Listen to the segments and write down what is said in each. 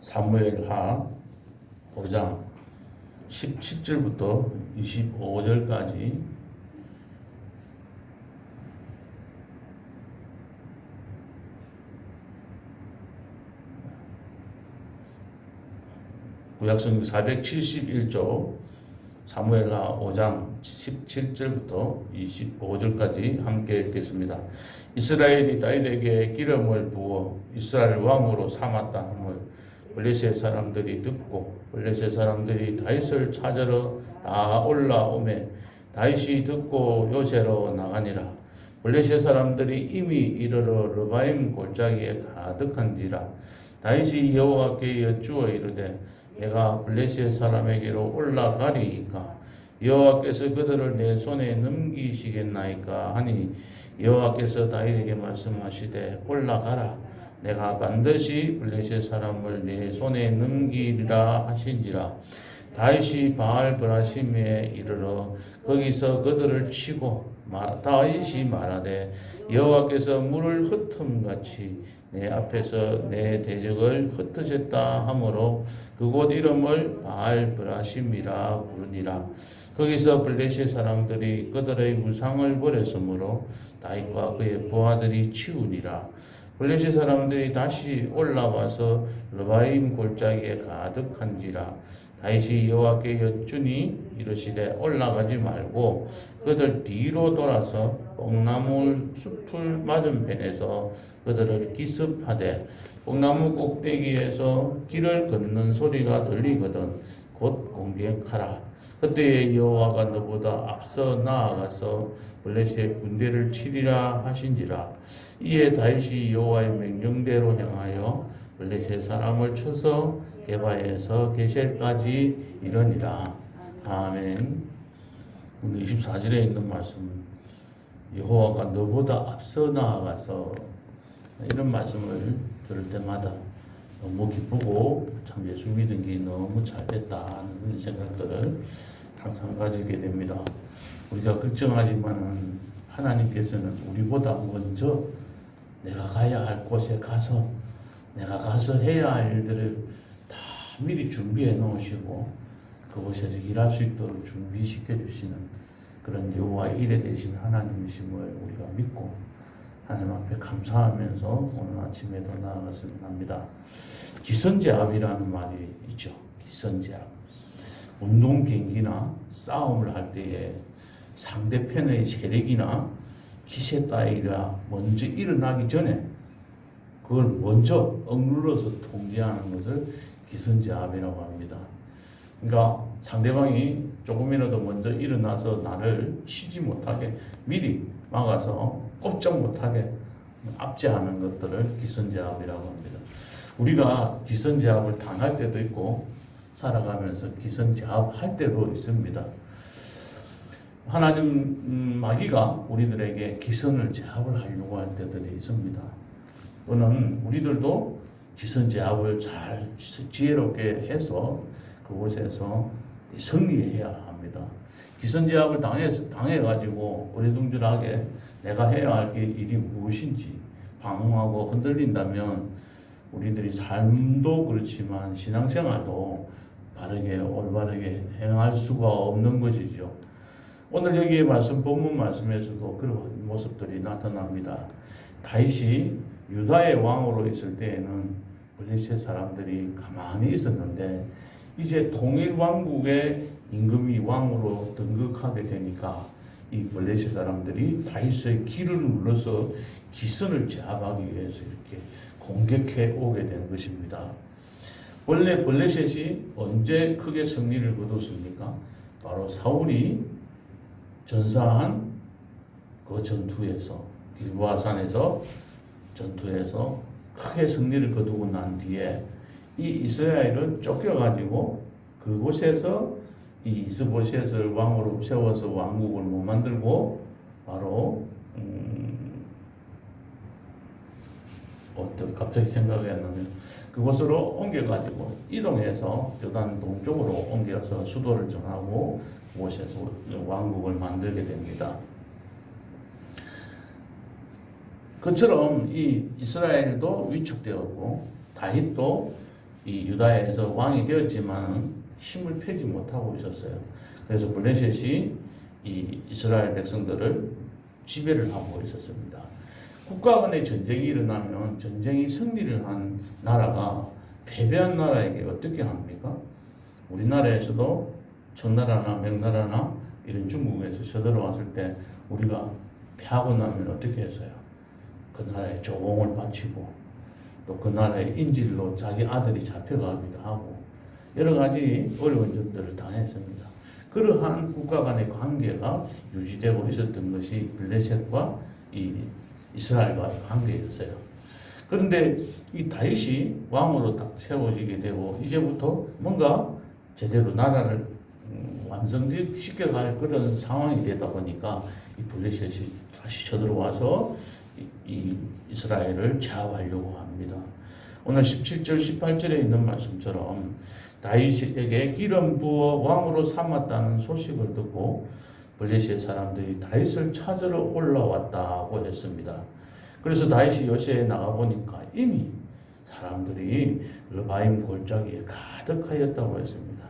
사무엘하 5장 17절부터 25절까지 구약성경 471조 사무엘하 5장 17절부터 25절까지 함께 읽겠습니다. 이스라엘이 다윗에게 기름을 부어 이스라엘 왕으로 삼았다 함을 블레셋 사람들이 듣고 블레셋 사람들이 다윗을 찾으러 다 올라오매 다윗이 듣고 요새로 나가니라. 블레셋 사람들이 이미 이르러 르바임 골짜기에 가득한지라. 다윗이 여호와께 여쭈어 이르되 내가 블레셋 사람에게로 올라가리이까 여호와께서 그들을 내 손에 넘기시겠나이까 하니 여호와께서 다윗에게 말씀하시되 올라가라 내가 반드시 블레셋 사람을 내 손에 넘기리라 하신지라. 다윗이 바알 브라심에 이르러 거기서 그들을 치고 다윗이 말하되 여호와께서 물을 흩음같이 내 앞에서 내 대적을 흩으셨다 하므로 그곳 이름을 바알 브라심이라 부르니라. 거기서 블레셋 사람들이 그들의 우상을 버렸으므로 다윗과 그의 부하들이 치우니라. 블레셋 사람들이 다시 올라와서 르바임 골짜기에 가득한지라. 다윗이 여호와께 여쭈니 이르시되 올라가지 말고 그들 뒤로 돌아서 뽕나무 숲을 맞은편에서 그들을 기습하되 뽕나무 꼭대기에서 길을 걷는 소리가 들리거든 곧 공격하라. 그때에 여호와가 너보다 앞서 나아가서 블레셋 군대를 치리라 하신지라. 이에 다윗이 여호와의 명령대로 행하여 블레셋 사람을 쳐서 게바에서 게셀까지 이르니라. 아멘. 오늘 24절에 있는 말씀, 여호와가 너보다 앞서 나아가서, 이런 말씀을 들을 때마다 너무 기쁘고 참 예수 믿은 게 너무 잘 됐다는 생각들을 항상 가지게 됩니다. 우리가 걱정하지만은 하나님께서는 우리보다 먼저 내가 가야 할 곳에 가서 내가 가서 해야 할 일들을 다 미리 준비해 놓으시고 그곳에서 일할 수 있도록 준비시켜 주시는 그런 여호와의 일에 되신 하나님이심을 우리가 믿고 하나님 앞에 감사하면서 오늘 아침에도 나아갔으면 합니다. 기선제압이라는 말이 있죠. 기선제압. 운동 경기나 싸움을 할 때에 상대편의 세력이나 기세 따위가 먼저 일어나기 전에 그걸 먼저 억눌러서 통제하는 것을 기선제압이라고 합니다. 그러니까 상대방이 조금이라도 먼저 일어나서 나를 치지 못하게 미리 막아서 꼼짝 못하게 압제하는 것들을 기선제압이라고 합니다. 우리가 기선제압을 당할 때도 있고 살아가면서 기선제압할 때도 있습니다. 하나님 마귀가 우리들에게 기선을 제압을 하려고 할 때들이 있습니다. 또는 우리들도 기선제압을 잘 지혜롭게 해서 그곳에서 승리해야 합니다. 기선제압을 당해가지고 어리둥절하게 내가 해야 할 일이 무엇인지 방황하고 흔들린다면 우리들이 삶도 그렇지만 신앙생활도 바르게 올바르게 행할 수가 없는 것이죠. 오늘 여기에 본문 말씀에서도 그런 모습들이 나타납니다. 다윗이 유다의 왕으로 있을 때에는 블레셋 사람들이 가만히 있었는데 이제 통일 왕국의 임금이 왕으로 등극하게 되니까 이 블레셋 사람들이 다윗의 길을 눌러서 기선을 제압하기 위해서 이렇게 공격해 오게 된 것입니다. 원래 블레셋이 언제 크게 승리를 거뒀습니까? 바로 사울이 전사한 그 전투에서 길보아산에서 전투에서 크게 승리를 거두고 난 뒤에 이 이스라엘은 쫓겨가지고 그곳에서 이 이스보셋을 왕으로 세워서 왕국을 못 만들고 바로 갑자기 생각이 안 나네요. 그곳으로 옮겨가지고 이동해서 요단 동쪽으로 옮겨서 수도를 정하고 그곳에서 왕국을 만들게 됩니다. 그처럼 이 이스라엘도 위축되었고 다윗도 이 유다에서 왕이 되었지만 힘을 펴지 못하고 있었어요. 그래서 블레셋이 이 이스라엘 백성들을 지배를 하고 있었습니다. 국가 간의 전쟁이 일어나면 전쟁이 승리를 한 나라가 패배한 나라에게 어떻게 합니까? 우리나라에서도 청나라나 명나라나 이런 중국에서 쳐들어왔을 때 우리가 패하고 나면 어떻게 했어요? 그 나라에 조공을 바치고 또 그 나라의 인질로 자기 아들이 잡혀가기도 하고 여러 가지 어려운 점들을 당했습니다. 그러한 국가 간의 관계가 유지되고 있었던 것이 블레셋과 이 이스라엘과의 관계였어요. 그런데 이 다윗이 왕으로 딱 세워지게 되고 이제부터 뭔가 제대로 나라를 완성시켜갈 그런 상황이 되다 보니까 이 블레셋이 다시 쳐들어와서 이 이스라엘을 제압하려고 합니다. 오늘 17절 18절에 있는 말씀처럼 다윗에게 기름 부어 왕으로 삼았다는 소식을 듣고 블레셋 사람들이 다윗을 찾으러 올라왔다고 했습니다. 그래서 다윗이 요새에 나가보니까 이미 사람들이 르바임 골짜기에 가득하였다고 했습니다.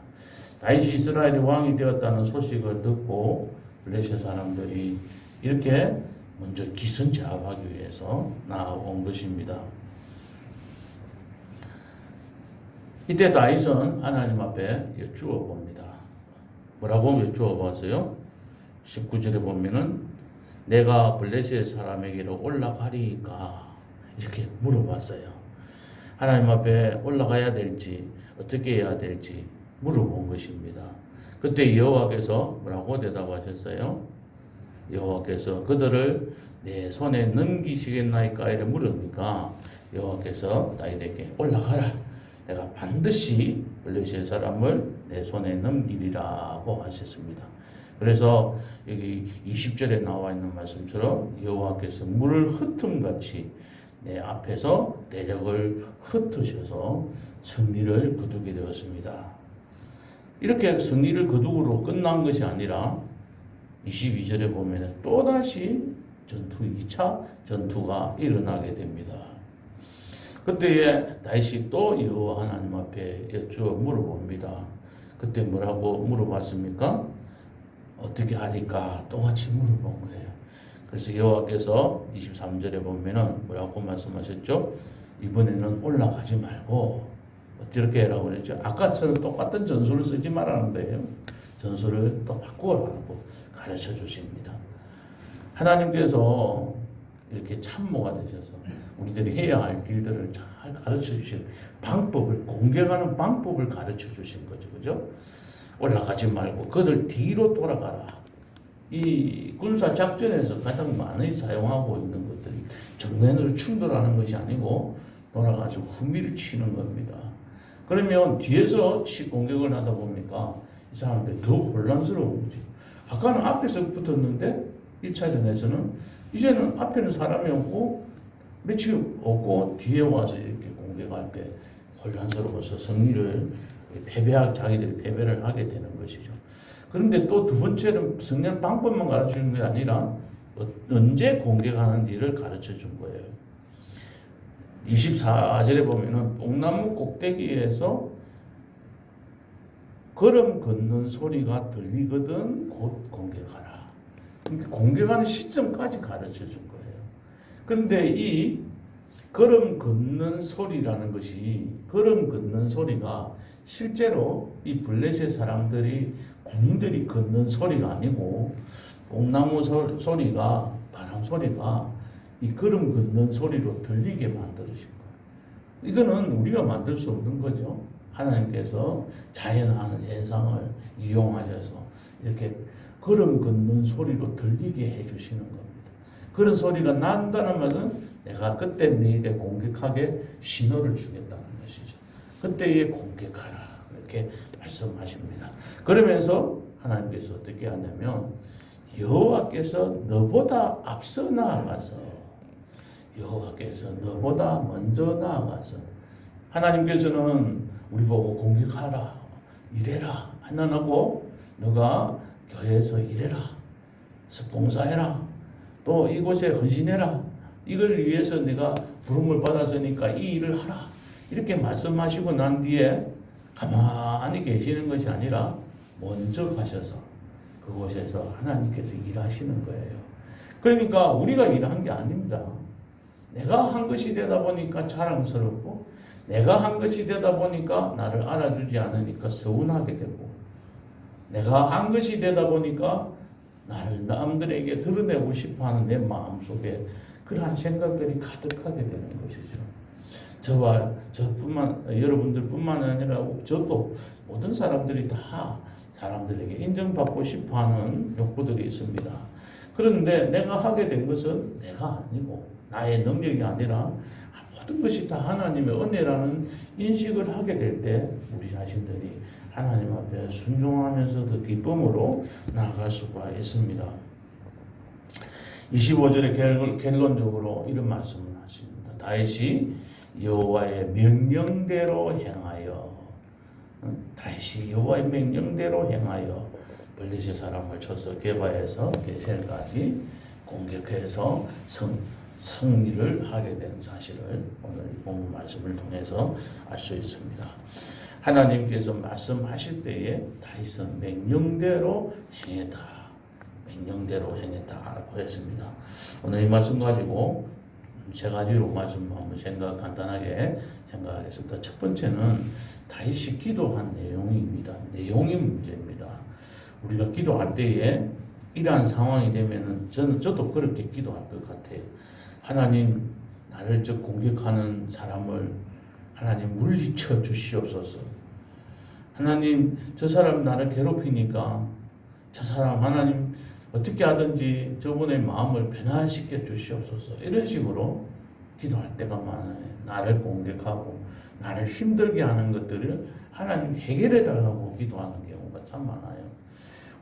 다윗이 이스라엘의 왕이 되었다는 소식을 듣고 블레셋 사람들이 이렇게 먼저 기선 제압하기 위해서 나아온 것입니다. 이때 다윗은 하나님 앞에 여쭈어 봅니다. 뭐라고 여쭈어 봤어요? 19절에 보면은 내가 블레셋 사람에게로 올라가리까 이렇게 물어봤어요. 하나님 앞에 올라가야 될지 어떻게 해야 될지 물어본 것입니다. 그때 여호와께서 뭐라고 대답하셨어요? 여호와께서 그들을 내 손에 넘기시겠나이까 이렇게 물으니까 여호와께서 다윗에게 올라가라. 내가 반드시 블레셋 사람을 내 손에 넘기리라고 하셨습니다. 그래서 여기 20절에 나와 있는 말씀처럼 여호와께서 물을 흩음같이 내 앞에서 대적을 흩으셔서 승리를 거두게 되었습니다. 이렇게 승리를 거두고로 끝난 것이 아니라 22절에 보면 또다시 2차 전투가 일어나게 됩니다. 그때에 다윗이 또 여호와 하나님 앞에 여쭈어 물어봅니다. 그때 뭐라고 물어봤습니까? 어떻게 하니까 똑같이 물어본 거예요. 그래서 여호와께서 23절에 보면은 뭐라고 말씀하셨죠? 이번에는 올라가지 말고 어떻게 해라고 그랬죠? 아까처럼 똑같은 전술을 쓰지 말라는 거예요. 전술을 또 바꾸라고 가르쳐 주십니다. 하나님께서 이렇게 참모가 되셔서 우리들이 해야 할 길들을 잘 가르쳐 주신 방법을, 공격하는 방법을 가르쳐 주신 거죠. 그죠? 올라가지 말고 그들 뒤로 돌아가라. 이 군사 작전에서 가장 많이 사용하고 있는 것들이 정면으로 충돌하는 것이 아니고 돌아가서 후미를 치는 겁니다. 그러면 뒤에서 공격을 하다 보니까 이 사람들이 더 혼란스러운 거죠. 아까는 앞에서 붙었는데 1차전에서는 이제는 앞에는 사람이 없고 며칠 없고 뒤에 와서 이렇게 공격할 때 혼란스러워서 승리를 자기들이 패배를 하게 되는 것이죠. 그런데 또 두 번째는 승리하는 방법만 가르치는 게 아니라 언제 공격하는지를 가르쳐 준 거예요. 24절에 보면은 뽕나무 꼭대기에서 걸음 걷는 소리가 들리거든 곧 공격하라. 공격하는 시점까지 가르쳐 준 거예요. 그런데 이 걸음 걷는 소리라는 것이, 걸음 걷는 소리가 실제로 이 블레셋 사람들이 군들이 걷는 소리가 아니고 뽕나무 소리가, 바람 소리가 이 걸음 걷는 소리로 들리게 만들어진 거예요. 이거는 우리가 만들 수 없는 거죠. 하나님께서 자연하는 현상을 이용하셔서 이렇게 걸음 걷는 소리로 들리게 해주시는 겁니다. 그런 소리가 난다는 말은 내가 그때 너희에게 공격하게 신호를 주겠다는 것이죠. 그때에 공격하라 이렇게 말씀하십니다. 그러면서 하나님께서 어떻게 하냐면 여호와께서 너보다 앞서 나아가서, 여호와께서 너보다 먼저 나아가서, 하나님께서는 우리 보고 공격하라, 일해라 하나하고 너가 교회에서 일해라, 봉사해라, 또 이곳에 헌신해라, 이걸 위해서 내가 부름을 받았으니까 이 일을 하라, 이렇게 말씀하시고 난 뒤에 가만히 계시는 것이 아니라 먼저 가셔서 그곳에서 하나님께서 일하시는 거예요. 그러니까 우리가 일한 게 아닙니다. 내가 한 것이 되다 보니까 자랑스럽고, 내가 한 것이 되다 보니까 나를 알아주지 않으니까 서운하게 되고, 내가 한 것이 되다 보니까 나를 남들에게 드러내고 싶어하는 내 마음속에 그러한 생각들이 가득하게 되는 것이죠. 여러분들뿐만 아니라 저도 모든 사람들이 다 사람들에게 인정받고 싶어하는 욕구들이 있습니다. 그런데 내가 하게 된 것은 내가 아니고 나의 능력이 아니라 모든 것이 다 하나님의 은혜라는 인식을 하게 될 때 우리 자신들이 하나님 앞에 순종하면서 그 기쁨으로 나아갈 수가 있습니다. 25절에 결론적으로 이런 말씀을 하십니다. 다윗이 여호와의 명령대로 행하여, 다윗이 여호와의 명령대로 행하여 블레셋 사람을 쳐서 게바에서 게셀까지 공격해서 승리를 하게 된 사실을 오늘 본 말씀을 통해서 알 수 있습니다. 하나님께서 말씀하실 때에 다윗은 명령대로 행했다. 명령대로 행했다고 했습니다. 오늘 이 말씀 가지고 세 가지로 말씀 한번 간단하게 생각하겠습니다. 첫 번째는 다윗이 기도한 내용입니다. 내용이 문제입니다. 우리가 기도할 때에 이러한 상황이 되면은 저도 그렇게 기도할 것 같아요. 하나님, 나를 공격하는 사람을 하나님 물리쳐 주시옵소서. 하나님, 저 사람 나를 괴롭히니까 저 사람 하나님 어떻게 하든지 저분의 마음을 변화시켜 주시옵소서. 이런 식으로 기도할 때가 많아요. 나를 공격하고 나를 힘들게 하는 것들을 하나님 해결해 달라고 기도하는 경우가 참 많아요.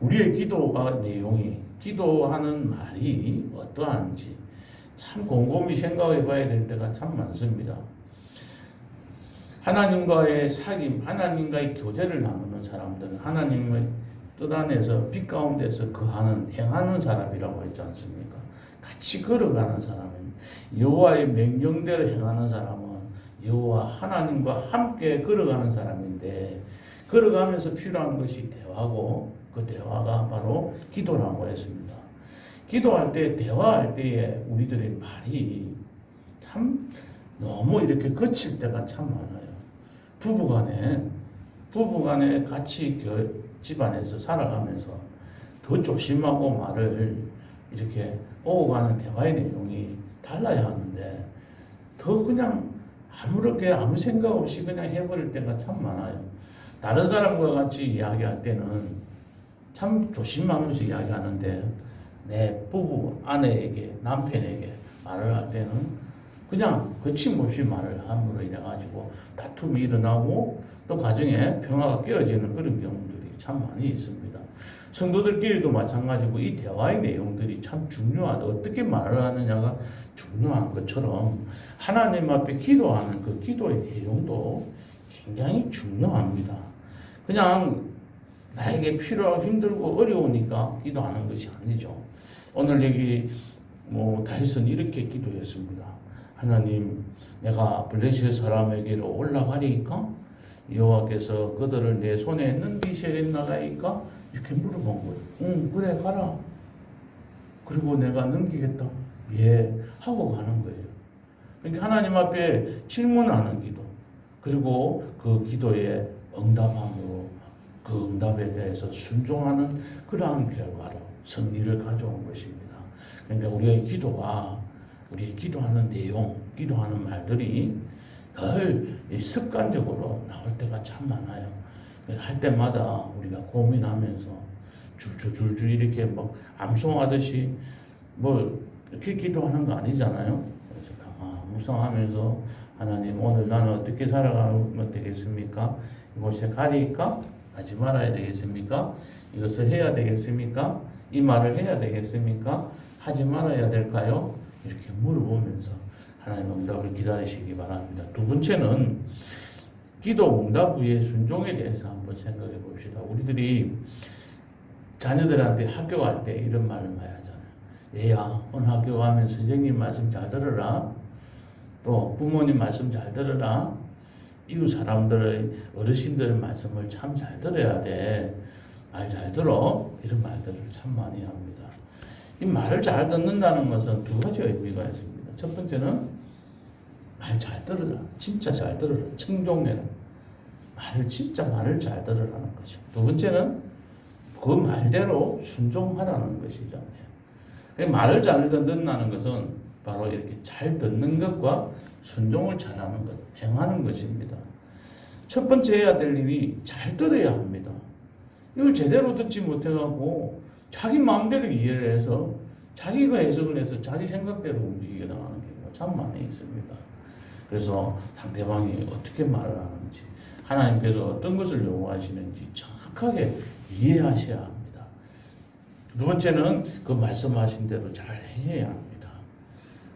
우리의 기도가 내용이, 기도하는 말이 어떠한지 참 곰곰이 생각해 봐야 될 때가 참 많습니다. 하나님과의 사귐, 하나님과의 교제를 나누는 사람들은 하나님의 뜻 안에서 빛 가운데서 행하는 사람이라고 했지 않습니까? 같이 걸어가는 사람입니다. 여호와의 명령대로 행하는 사람은 여호와 하나님과 함께 걸어가는 사람인데, 걸어가면서 필요한 것이 대화고, 그 대화가 바로 기도라고 했습니다. 기도할 때, 대화할 때에 우리들의 말이 참 너무 이렇게 거칠 때가 참 많아요. 부부간에 같이 집안에서 살아가면서 더 조심하고 말을 이렇게 오고 가는 대화의 내용이 달라야 하는데, 더 그냥 아무렇게 아무 생각 없이 그냥 해버릴 때가 참 많아요. 다른 사람과 같이 이야기할 때는 참 조심하면서 이야기하는데, 내 부부, 아내에게, 남편에게 말을 할 때는 그냥 거침없이 말을 함으로 인해가지고 다툼이 일어나고 또 가정에 평화가 깨어지는 그런 경우들이 참 많이 있습니다. 성도들끼리도 마찬가지고 이 대화의 내용들이 참 중요하다. 어떻게 말을 하느냐가 중요한 것처럼 하나님 앞에 기도하는 그 기도의 내용도 굉장히 중요합니다. 그냥 나에게 필요하고 힘들고 어려우니까 기도하는 것이 아니죠. 오늘 여기 다윗은 이렇게 기도했습니다. 하나님, 내가 블레셋 사람에게로 올라가리까? 여호와께서 그들을 내 손에 넘기시겠나이까? 이렇게 물어본 거예요. 응, 그래, 가라. 그리고 내가 넘기겠다. 예, 하고 가는 거예요. 그러니까 하나님 앞에 질문하는 기도, 그리고 그 기도에 응답함으로 그 응답에 대해서 순종하는 그러한 결과로 승리를 가져온 것입니다. 그러니까 우리의 기도하는 내용, 기도하는 말들이 늘 습관적으로 나올 때가 참 많아요. 할 때마다 우리가 고민하면서 줄줄 이렇게 암송하듯이 이렇게 기도하는 거 아니잖아요. 그래서 묵상하면서 하나님, 오늘 나는 어떻게 살아가면 되겠습니까? 이곳에 가리까? 하지 말아야 되겠습니까? 이것을 해야 되겠습니까? 이 말을 해야 되겠습니까? 하지 말아야 될까요? 이렇게 물어보면서 하나님 응답을 기다리시기 바랍니다. 두 번째는 기도 응답 후의 순종에 대해서 한번 생각해 봅시다. 우리들이 자녀들한테 학교 갈 때 이런 말을 많이 하잖아요. 얘야, 오늘 학교 가면 선생님 말씀 잘 들어라. 또 부모님 말씀 잘 들어라. 이웃 사람들의 어르신들의 말씀을 참 잘 들어야 돼. 말 잘 들어. 이런 말들을 참 많이 합니다. 이 말을 잘 듣는다는 것은 두 가지 의미가 있습니다. 첫 번째는 말 잘 들으라. 진짜 잘 들으라. 청종내라. 말을 잘 들으라는 것이고. 두 번째는 그 말대로 순종하라는 것이죠. 말을 잘 듣는다는 것은 바로 이렇게 잘 듣는 것과 순종을 잘하는 것, 행하는 것입니다. 첫 번째 해야 될 일이 잘 들어야 합니다. 이걸 제대로 듣지 못해갖고 자기 마음대로 이해를 해서 자기가 해석을 해서 자기 생각대로 움직이게 나가는 경우가 참 많이 있습니다. 그래서 상대방이 어떻게 말을 하는지, 하나님께서 어떤 것을 요구하시는지 정확하게 이해하셔야 합니다. 두 번째는 그 말씀하신 대로 잘 행해야 합니다.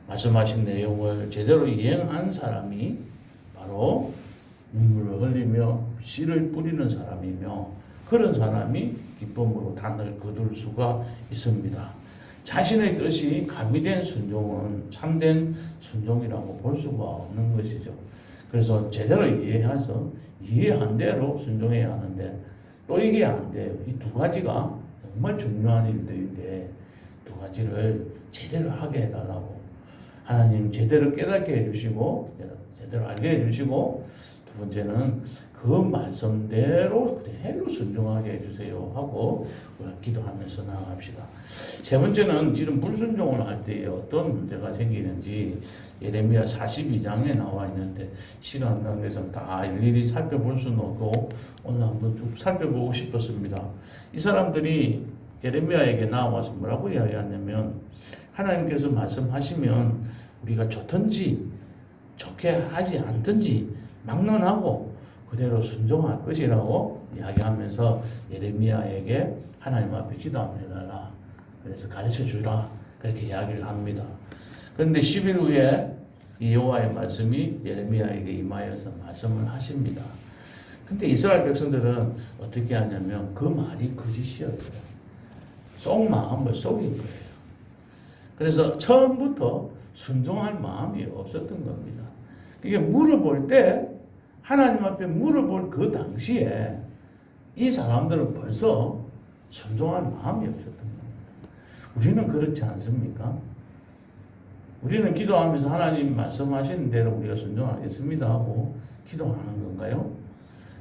말씀하신 내용을 제대로 이행한 사람이 바로 눈물을 흘리며 씨를 뿌리는 사람이며, 그런 사람이 기쁨으로 단을 거둘 수가 있습니다. 자신의 뜻이 가미된 순종은 참된 순종이라고 볼 수가 없는 것이죠. 그래서 제대로 이해해서 이해한 대로 순종해야 하는데, 또 이게 안 돼요. 이 두 가지가 정말 중요한 일들인데 두 가지를 제대로 하게 해달라고 하나님 제대로 깨닫게 해주시고 제대로 알게 해주시고, 두 번째는 그 말씀대로 그대로 순종하게 해주세요 하고 기도하면서 나아갑시다. 세 번째는 이런 불순종을 할 때 어떤 문제가 생기는지 예레미야 42장에 나와 있는데, 시간 관계상 다 일일이 살펴볼 수는 없고 오늘 한번 쭉 살펴보고 싶었습니다. 이 사람들이 예레미야에게 나와서 뭐라고 이야기하냐면, 하나님께서 말씀하시면 우리가 좋든지 좋게 하지 않든지 막론하고 그대로 순종할 것이라고 이야기하면서 예레미야에게 하나님 앞에 기도합니다. 그래서 가르쳐 주라, 그렇게 이야기를 합니다. 그런데 10일 후에 이 여호와의 말씀이 예레미야에게 임하여서 말씀을 하십니다. 근데 이스라엘 백성들은 어떻게 하냐면 그 말이 거짓이었어요. 속마음을 속인 거예요. 그래서 처음부터 순종할 마음이 없었던 겁니다. 이게 물어볼 때, 하나님 앞에 물어볼 그 당시에 이 사람들은 벌써 순종할 마음이 없었던 겁니다. 우리는 그렇지 않습니까? 우리는 기도하면서 하나님 말씀하시는 대로 우리가 순종하겠습니다 하고 기도하는 건가요?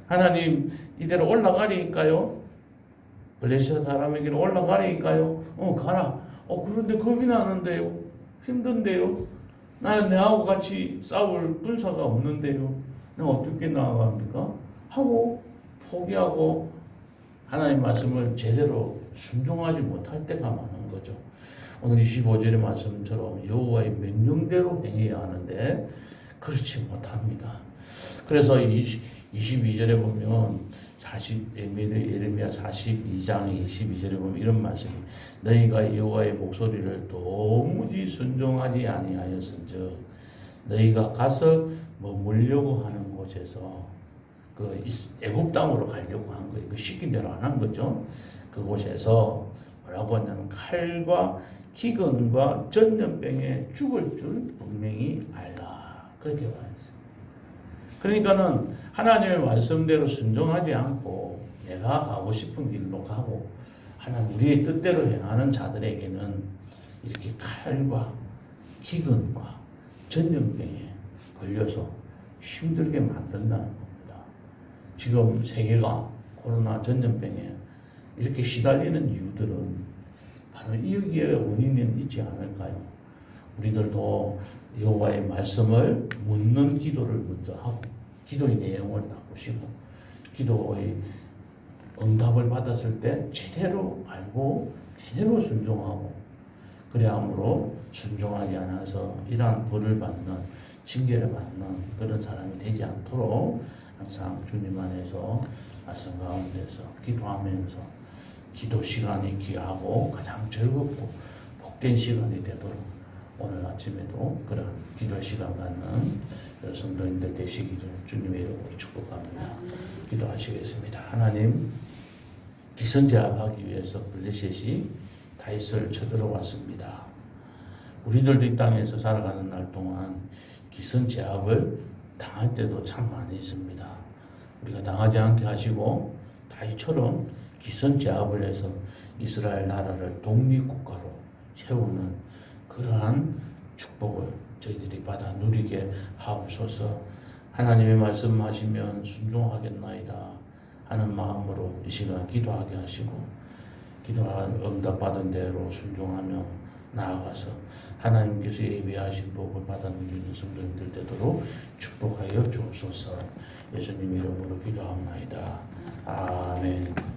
하나님 이대로 올라가리까요? 블레셋 사람에게는 올라가리까요? 가라. 그런데 겁이 나는데요? 힘든데요? 내하고 같이 싸울 군사가 없는데요? 내가 어떻게 나아갑니까? 하고 포기하고 하나님 말씀을 제대로 순종하지 못할 때가 많은 거죠. 오늘 25절의 말씀처럼 여호와의 명령대로 행해야 하는데 그렇지 못합니다. 그래서 22절에 보면 예레미야 42장 22절에 보면 이런 말씀이, 너희가 여호와의 목소리를 도무지 순종하지 아니하였은즉 너희가 가서 머물려고 하는 곳에서, 그 애굽 땅으로 가려고 한 거예요. 그 시킨 대로 안 한 거죠. 그곳에서 뭐라고 하냐면 칼과 기근과 전염병에 죽을 줄 분명히 알라, 그렇게 말했어요. 그러니까는 하나님의 말씀대로 순종하지 않고 내가 가고 싶은 길로 가고 하나님 우리의 뜻대로 행하는 자들에게는 이렇게 칼과 기근과 전염병에 걸려서 힘들게 만든다는 겁니다. 지금 세계가 코로나 전염병에 이렇게 시달리는 이유들은 바로 여기에 원인은 있지 않을까요? 우리들도 여호와의 말씀을 묻는 기도를 먼저 하고 기도의 내용을 다 보시고 기도의 응답을 받았을 때 제대로 알고 제대로 순종하고, 그래야 함으로 순종하지 않아서 이러한 벌을 받는, 징계를 받는 그런 사람이 되지 않도록 항상 주님 안에서 말씀 가운데서 기도하면서 기도 시간이 귀하고 가장 즐겁고 복된 시간이 되도록 오늘 아침에도 그런 기도 시간 갖는 성도님들 되시기를 주님의 이름으로 축복합니다. 기도하시겠습니다. 하나님, 기선제압하기 위해서 블레셋이 다윗을 쳐들어왔습니다. 우리들도 이 땅에서 살아가는 날 동안 기선제압을 당할 때도 참 많이 있습니다. 우리가 당하지 않게 하시고 다윗처럼 기선제압을 해서 이스라엘 나라를 독립국가로 세우는 그러한 축복을 저희들이 받아 누리게 하옵소서. 하나님의 말씀하시면 순종하겠나이다 하는 마음으로 이 시간 기도하게 하시고 기도한 응답받은 대로 순종하며 나아가서 하나님께서 예비하신 복을 받아 누리는 성도님들 되도록 축복하여 주옵소서. 예수님 이름으로 기도합나이다. 아멘.